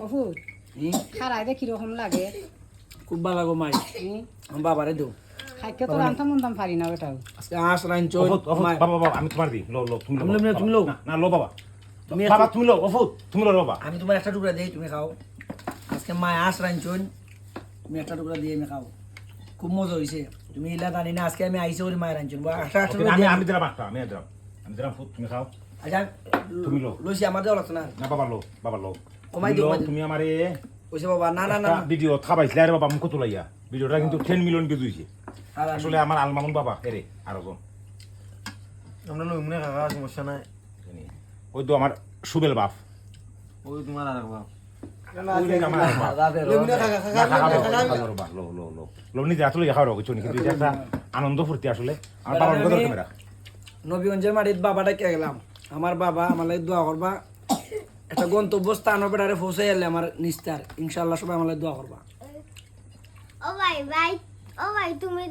বহুত খারাই দে কিরকম লাগে খুব ভালো লাগো মাই আমার বাবারে দেও খাইকে তো রান্তাম মন্দাম পারি না বেটাও আজকে আস রাঞ্চন বাবা বাবা আমি তোমার দিই লো লো তুমি লো তুমি লো না লো বাবা বাবা তুমি লো ওফুত তুমি লো বাবা আমি তোমার একটা টুকরা দেই তুমি খাও আজকে মা আস রাঞ্চন তুমি একটা টুকরা দিয়ে আমি খাও খুব মজা হইছে তুমি ইলা জানি না আজকে আমি আইছে ওরে মায়ের রাঞ্চন আমি দিলাম একটা আমি দিলাম ফুট তুমি খাও আচ্ছা তুমি লো লইছি আমার দেওয়া লাগতো না না বাবা লো কমাই দিও তুমি আমারে ওইসে বাবা না না না ভিডিও খাবাইছিলে আরে বাবা মুখ তোলাইয়া ভিডিওটা কিন্তু 10 মিলিয়ন ভিউ হইছে আসলে আমার আলমামুন বাবা এরে আরো আমরা লই মনে কাকা সমস্যা নাই ওই তো আমার সুবেল বাপ ওই তোমার আর বাপ আনন্দ ফুর্তি আসলে আমার বাবার ক্যামেরা নবীগঞ্জের মাটির বাবাটা কে গেলাম আমার বাবা আমার লাগে দোয়া করবা একটা গন্তব্য স্থানের বেড়ারে পৌঁছে এলে আমার নিস্তার ইনশাল্লাহ সবাই আমার লাগে দোয়া করবা ও ভাই তুমি